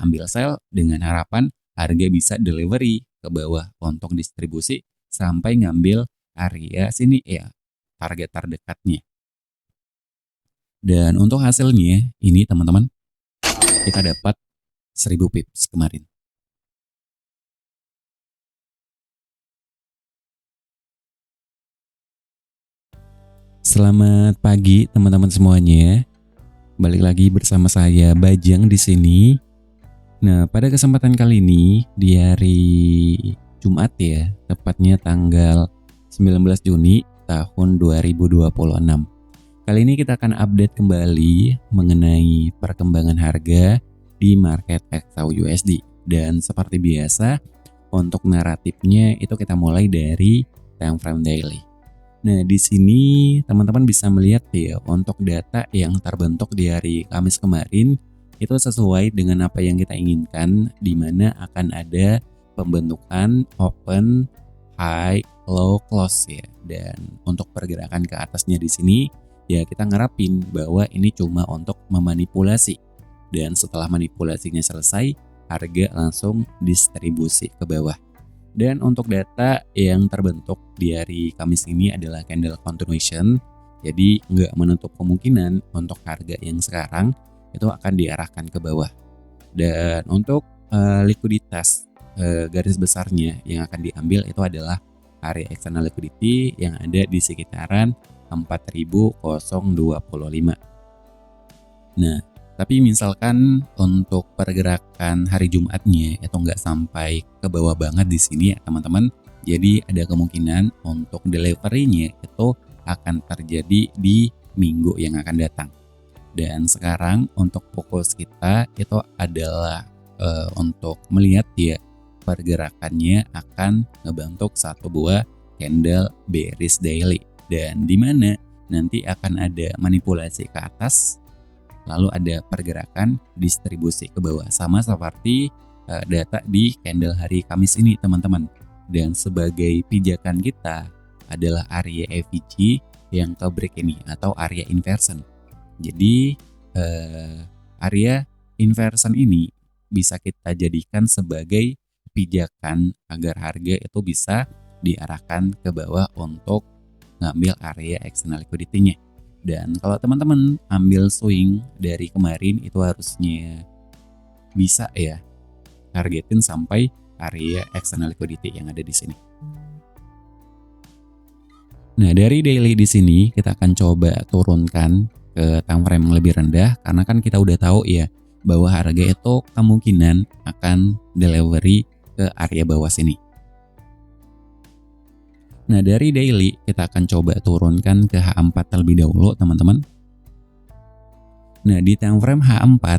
ambil sell dengan harapan harga bisa delivery ke bawah untuk distribusi sampai ngambil area sini ya, target terdekatnya. Dan untuk hasilnya ini teman-teman, kita dapat 1000 pips kemarin. Selamat pagi teman-teman semuanya. Balik lagi bersama saya Bajang di sini. Nah, pada kesempatan kali ini di hari Jumat ya, tepatnya tanggal 19 Juni tahun 2026. Kali ini kita akan update kembali mengenai perkembangan harga di market XAU-USD. Dan seperti biasa, untuk naratifnya itu kita mulai dari time frame daily. Nah, di sini teman-teman bisa melihat ya, untuk data yang terbentuk di hari Kamis kemarin itu sesuai dengan apa yang kita inginkan, di mana akan ada pembentukan open, high, low, close ya. Dan untuk pergerakan ke atasnya di sini ya kita ngerapin bahwa ini cuma untuk memanipulasi. Dan setelah manipulasinya selesai, harga langsung distribusi ke bawah. Dan untuk data yang terbentuk di hari Kamis ini adalah candle continuation. Jadi nggak menutup kemungkinan untuk harga yang sekarang itu akan diarahkan ke bawah. Dan untuk likuiditas garis besarnya yang akan diambil itu adalah area external liquidity yang ada di sekitaran 4025. Nah, tapi misalkan untuk pergerakan hari Jumatnya itu nggak sampai ke bawah banget di sini ya teman-teman. Jadi ada kemungkinan untuk delivery-nya itu akan terjadi di minggu yang akan datang. Dan sekarang untuk fokus kita itu adalah untuk melihat ya pergerakannya akan ngebentuk satu buah candle bearish daily. Dan di mana nanti akan ada manipulasi ke atas, lalu ada pergerakan distribusi ke bawah, sama seperti data di candle hari Kamis ini teman-teman. Dan sebagai pijakan kita adalah area FVG yang ke break ini atau area inversion. Jadi area inversion ini bisa kita jadikan sebagai pijakan agar harga itu bisa diarahkan ke bawah untuk ngambil area external liquidity-nya. Dan kalau teman-teman ambil swing dari kemarin itu harusnya bisa ya targetin sampai area external liquidity yang ada di sini. Nah, dari daily di sini kita akan coba turunkan ke time frame yang lebih rendah karena kan kita udah tahu ya bahwa harga itu kemungkinan akan delivery ke area bawah sini. Nah, dari daily kita akan coba turunkan ke H4 terlebih dahulu, teman-teman. Nah, di time frame H4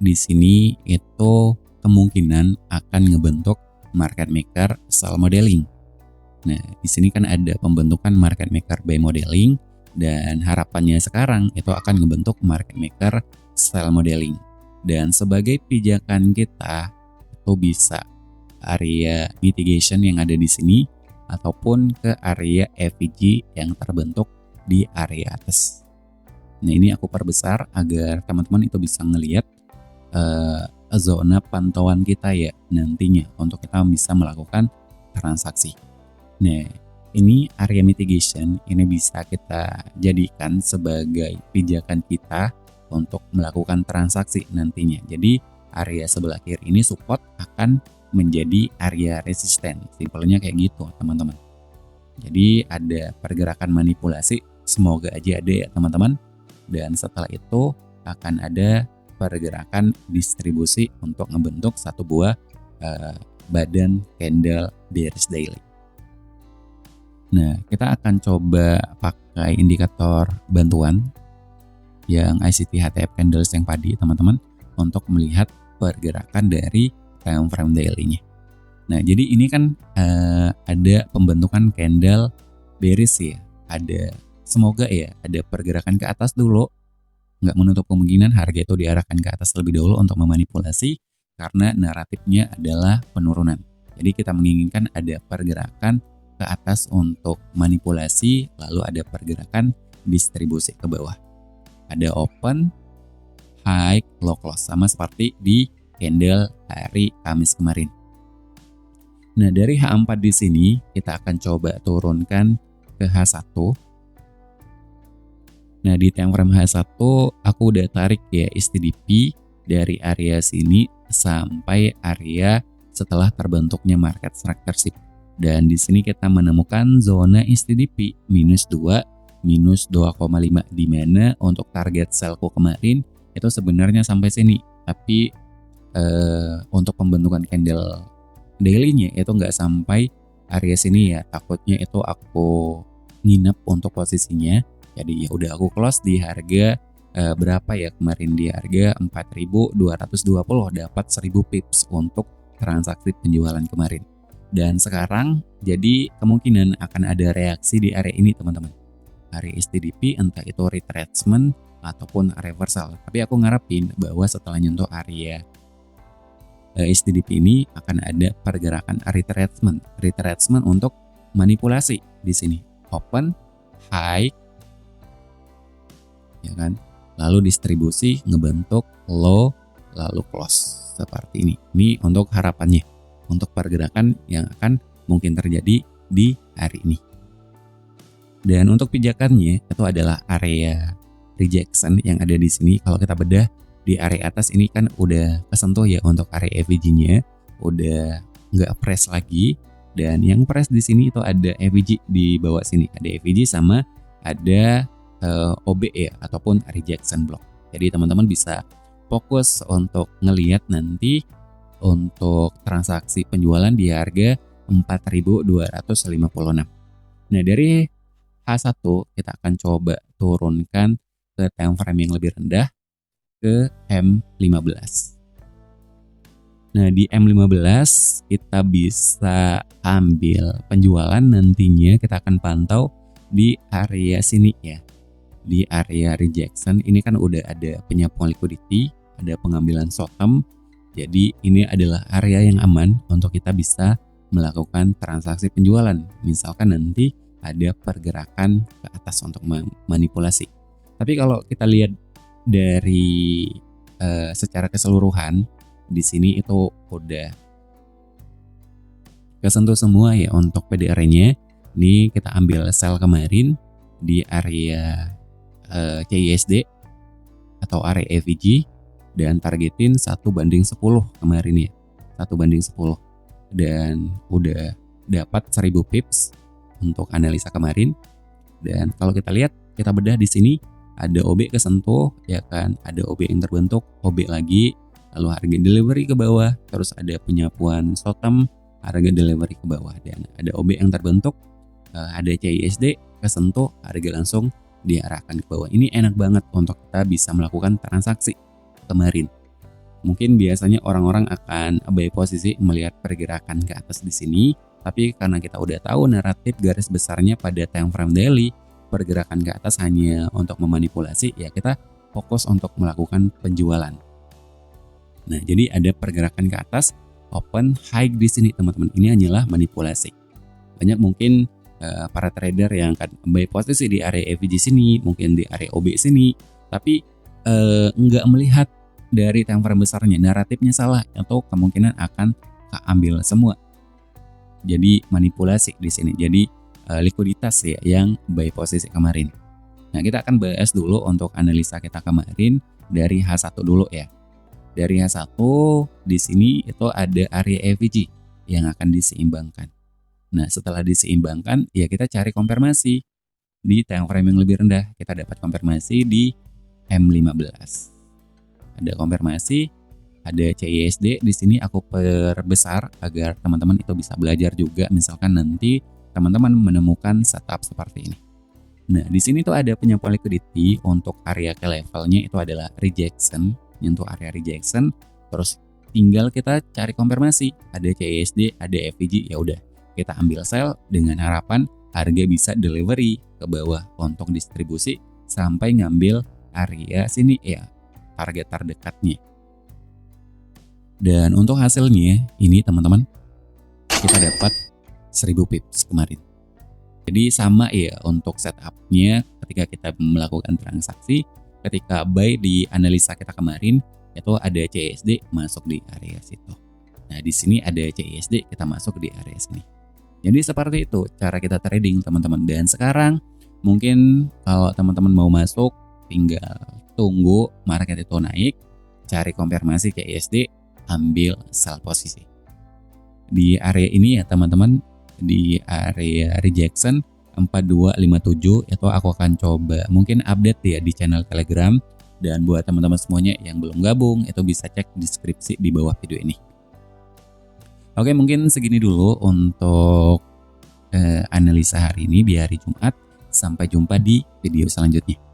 di sini itu kemungkinan akan ngebentuk market maker sell modeling. Nah, di sini kan ada pembentukan market maker buy modeling dan harapannya sekarang itu akan ngebentuk market maker sell modeling. Dan sebagai pijakan kita itu bisa area mitigation yang ada di sini ataupun ke area FVG yang terbentuk di area atas. Nah, ini aku perbesar agar teman-teman itu bisa ngelihat zona pantauan kita ya nantinya untuk kita bisa melakukan transaksi. Nah, ini area mitigation ini bisa kita jadikan sebagai pijakan kita untuk melakukan transaksi nantinya. Jadi area sebelah kiri ini support akan menjadi area resisten. Simpelnya kayak gitu teman-teman. Jadi ada pergerakan manipulasi, semoga aja ada ya teman-teman. Dan setelah itu akan ada pergerakan distribusi untuk ngebentuk satu buah badan candle bearish daily. Nah, kita akan coba pakai indikator bantuan yang ICT HTF candles yang padi teman-teman untuk melihat pergerakan dari time frame daily-nya. Nah, jadi ini kan ada pembentukan candle bearish ya. Semoga ya ada pergerakan ke atas dulu. Nggak menutup kemungkinan harga itu diarahkan ke atas lebih dahulu untuk memanipulasi karena naratifnya adalah penurunan. Jadi kita menginginkan ada pergerakan ke atas untuk manipulasi, lalu ada pergerakan distribusi ke bawah. Ada open, high, low close, sama seperti di candle hari Kamis kemarin. Nah, dari H4 di sini kita akan coba turunkan ke H1. Nah, di time frame H1 aku udah tarik ya STDP dari area sini sampai area setelah terbentuknya market structure. Dan di sini kita menemukan zona STDP minus 2, minus 2,5, di mana untuk target sellku kemarin itu sebenarnya sampai sini. Tapi untuk pembentukan candle daily-nya itu nggak sampai area sini ya. Takutnya itu aku nginep untuk posisinya. Jadi ya udah aku close di harga berapa ya kemarin, di harga 4.220, dapat 1.000 pips untuk transaksi penjualan kemarin. Dan sekarang jadi kemungkinan akan ada reaksi di area ini teman-teman. Area STDP entah itu retracement ataupun reversal. Tapi aku ngarepin bahwa setelah nyentuh area STDP ini akan ada pergerakan retracement. Retracement untuk manipulasi di sini. Open, high, ya kan? Lalu distribusi ngebentuk low, lalu close seperti ini. Ini untuk harapannya, untuk pergerakan yang akan mungkin terjadi di hari ini. Dan untuk pijakannya itu adalah area rejection yang ada di sini. Kalau kita bedah di area atas ini kan udah kesentuh ya untuk area EVG-nya, udah nggak press lagi. Dan yang press di sini itu ada EVG di bawah sini, ada EVG sama ada OB ya, ataupun rejection block. Jadi teman-teman bisa fokus untuk ngelihat nanti untuk transaksi penjualan di harga 4.256. Nah, dari H1 kita akan coba turunkan ke time frame yang lebih rendah ke M15. Nah, di M15 kita bisa ambil penjualan, nantinya kita akan pantau di area sini ya. Di area rejection ini kan udah ada penyapuan liquidity, ada pengambilan short term. Jadi ini adalah area yang aman untuk kita bisa melakukan transaksi penjualan. Misalkan nanti ada pergerakan ke atas untuk manipulasi. Tapi kalau kita lihat dari secara keseluruhan di sini itu udah kesentuh semua ya untuk PDR-nya. Ini kita ambil sell kemarin di area CISD atau area EVG dan targetin 1/10 kemarin ya, 1/10, dan udah dapat 1.000 pips untuk analisa kemarin. Dan kalau kita lihat, kita bedah di sini ada OB kesentuh ya kan, ada OB yang terbentuk, OB lagi, lalu harga delivery ke bawah, terus ada penyapuan short term, harga delivery ke bawah, dan ada OB yang terbentuk, ada CISD kesentuh, harga langsung diarahkan ke bawah. Ini enak banget untuk kita bisa melakukan transaksi kemarin. Mungkin biasanya orang-orang akan buy posisi melihat pergerakan ke atas di sini, tapi karena kita udah tahu naratif garis besarnya pada time frame daily, pergerakan ke atas hanya untuk memanipulasi, ya kita fokus untuk melakukan penjualan. Nah, jadi ada pergerakan ke atas, open high di sini teman-teman. Ini hanyalah manipulasi. Banyak mungkin para trader yang akan buy posisi di area EVG sini, mungkin di area OB sini, tapi nggak melihat dari time frame besarnya, naratifnya salah atau kemungkinan akan keambil semua. Jadi manipulasi di sini. Jadi likuiditas ya yang buy posisi kemarin. Nah, kita akan bahas dulu untuk analisa kita kemarin dari H1 dulu ya. Dari H1 di sini itu ada area EVG yang akan diseimbangkan. Nah, setelah diseimbangkan, ya kita cari konfirmasi di time frame yang lebih rendah. Kita dapat konfirmasi di M15. Ada konfirmasi, ada CISD. Di sini aku perbesar agar teman-teman itu bisa belajar juga. Misalkan nanti teman-teman menemukan setup seperti ini. Nah, di sini tuh ada penyapuan liquidity untuk area ke levelnya itu adalah rejection, nyentuh area rejection. Terus tinggal kita cari konfirmasi, ada CISD, ada FVG, ya udah. Kita ambil sell dengan harapan harga bisa delivery ke bawah untuk distribusi sampai ngambil area sini ya, target terdekatnya. Dan untuk hasilnya ini teman-teman, kita dapat 1.000 pips kemarin. Jadi sama ya untuk setupnya ketika kita melakukan transaksi, ketika buy di analisa kita kemarin itu ada CISD masuk di area situ. Nah, di sini ada CISD, kita masuk di area sini. Jadi seperti itu cara kita trading teman-teman. Dan sekarang mungkin kalau teman-teman mau masuk, tinggal tunggu market itu naik, cari konfirmasi CISD, ambil sell posisi. Di area ini ya teman-teman, di area rejection 4257 itu aku akan coba mungkin update ya di channel Telegram. Dan buat teman-teman semuanya yang belum gabung, itu bisa cek deskripsi di bawah video ini. Oke, mungkin segini dulu untuk analisa hari ini di hari Jumat. Sampai jumpa di video selanjutnya.